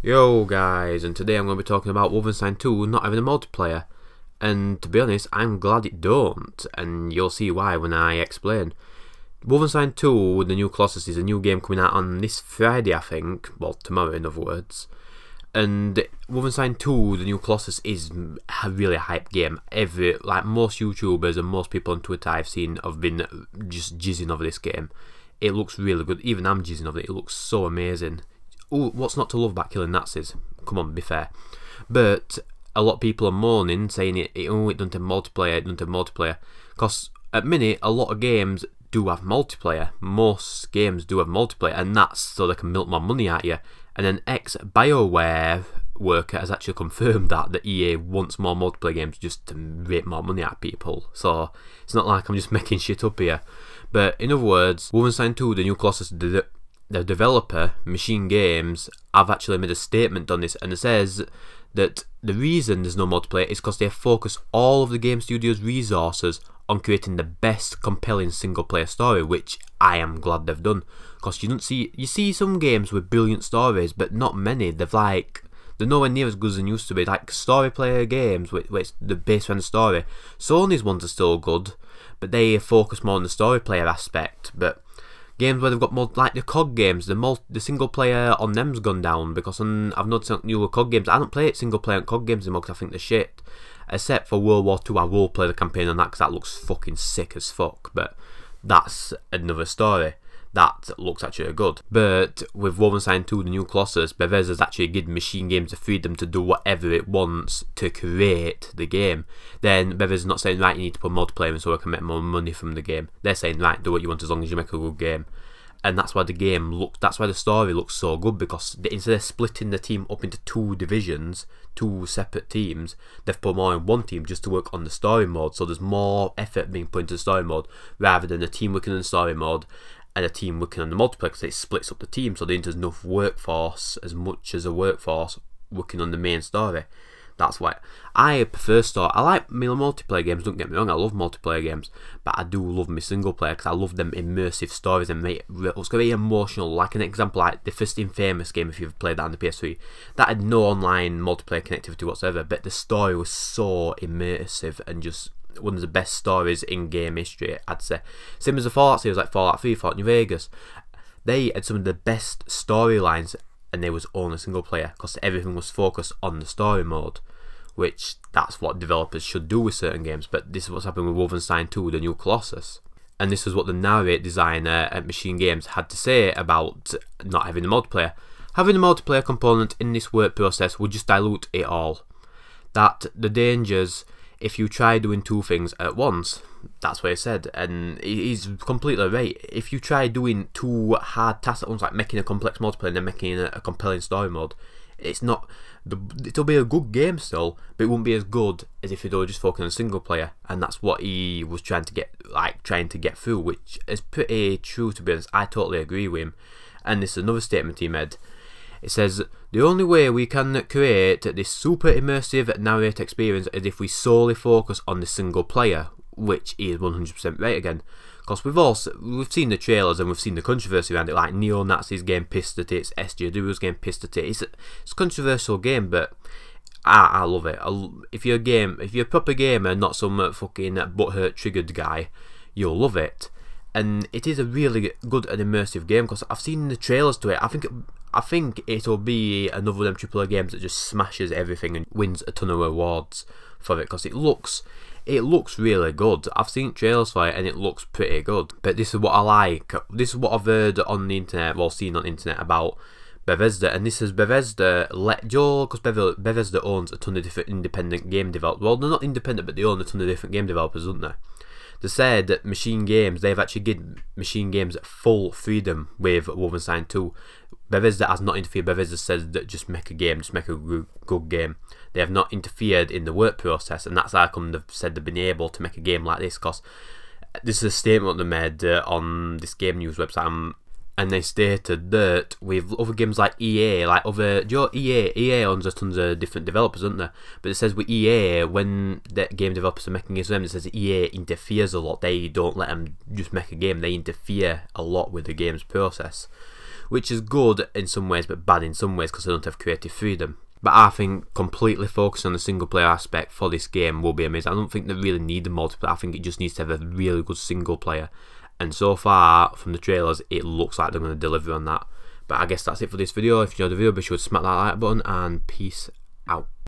Yo guys, and today I'm going to be talking about Wolfenstein 2 not having a multiplayer. And to be honest, I'm glad it don't, and you'll see why when I explain. Wolfenstein 2 with the new Colossus is a new game coming out on this Friday, I think. Well, tomorrow in other words. And Wolfenstein 2, the new Colossus, is a really hype game. Most YouTubers and most people on Twitter I've seen have been just jizzing over this game. It looks really good. Even I'm jizzing over it. It looks so amazing. Ooh, what's not to love about killing Nazis? Come on, be fair. But a lot of people are moaning, saying it doesn't have multiplayer, because at minute, a lot of games do have multiplayer. Most games do have multiplayer, and that's so they can milk more money at you. And an ex-BioWare worker has actually confirmed that EA wants more multiplayer games just to rake more money at people. So it's not like I'm just making shit up here. But in other words, Wolfenstein 2, the new Colossus, the developer, Machine Games, have actually made a statement on this, and it says that the reason there's no multiplayer is because they focus all of the game studio's resources on creating the best compelling single player story, which I am glad they've done. Because you see some games with brilliant stories, but not many. They're nowhere near as good as they used to be. Like story player games, where it's the based on the story. Sony's ones are still good, but they focus more on the story player aspect. But games where they've got more, like the COD games, the single player on them's gone down, because I've noticed on newer COD games, I don't play single player on COD games anymore because I think they're shit. Except for World War II, I will play the campaign on that because that looks fucking sick as fuck, but that's another story. That looks actually good. But with Wolfenstein 2, the new Colossus, Bethesda's actually given Machine Games the freedom to do whatever it wants to create the game. Then Bethesda's not saying, right, you need to put multiplayer in so I can make more money from the game. They're saying, right, do what you want as long as you make a good game. And that's why that's why the story looks so good, because instead of splitting the team up into two divisions, two separate teams, they've put more in one team just to work on the story mode. So there's more effort being put into the story mode rather than a team working on the story mode and a team working on the multiplayer, because it splits up the team, so there's enough workforce, as much as a workforce working on the main story. That's why I prefer story. I like multiplayer games, don't get me wrong, I love multiplayer games, but I do love my single player because I love them immersive stories and it's going to be emotional. Like an example, like the first Infamous game, if you've played that on the PS3, that had no online multiplayer connectivity whatsoever, but the story was so immersive and just one of the best stories in game history, I'd say. Same as the Fallout series, like Fallout 3, Fallout New Vegas. They had some of the best storylines, and they was only single player because everything was focused on the story mode, which that's what developers should do with certain games. But this is what's happening with Wolfenstein 2, the new Colossus. And this is what the narrate designer at Machine Games had to say about not having a multiplayer. Having a multiplayer component in this work process would just dilute it all. That the dangers if you try doing two things at once. That's what he said, and he's completely right. If you try doing two hard tasks at once, like making a complex multiplayer and then making a compelling story mode, it'll be a good game still, but it won't be as good as if you're just focusing on single player. And that's what he was trying to get through, which is pretty true, to be honest. I totally agree with him. And this is another statement he made. It says, the only way we can create this super immersive narrative experience is if we solely focus on the single player, which is 100% right again. Because we've seen the trailers and we've seen the controversy around it, like neo-Nazis getting pissed at it, SJWs getting pissed at it. It's a controversial game, but I love it. If you're a proper gamer, not some fucking butthurt triggered guy, you'll love it. And it is a really good and immersive game, because I've seen the trailers to it. I think it'll be another of them AAA games that just smashes everything and wins a ton of awards for it, because it looks really good. I've seen trailers for it and it looks pretty good. But this is what I like. This is what I've heard on the internet, seen on the internet about Bethesda, and this is Bethesda let Joe, because Bethesda owns a ton of different independent game developers. Well, they're not independent, but they own a ton of different game developers, don't they? They said that Machine Games, they've actually given Machine Games full freedom with Wolfenstein 2. Bethesda has not interfered. Bethesda says that just make a good game. They have not interfered in the work process, and that's how come they've said they've been able to make a game like this, because this is a statement they made on this game news website, and they stated that with other games like EA, EA owns tons of different developers, doesn't they? But it says with EA, when the game developers are making games for them, it says EA interferes a lot. They don't let them just make a game, they interfere a lot with the game's process, which is good in some ways but bad in some ways because they don't have creative freedom. But I think completely focusing on the single player aspect for this game will be amazing. I don't think they really need the multiplayer. I think it just needs to have a really good single player. And so far, from the trailers, it looks like they're going to deliver on that. But I guess that's it for this video. If you enjoyed the video, be sure to smack that like button and peace out.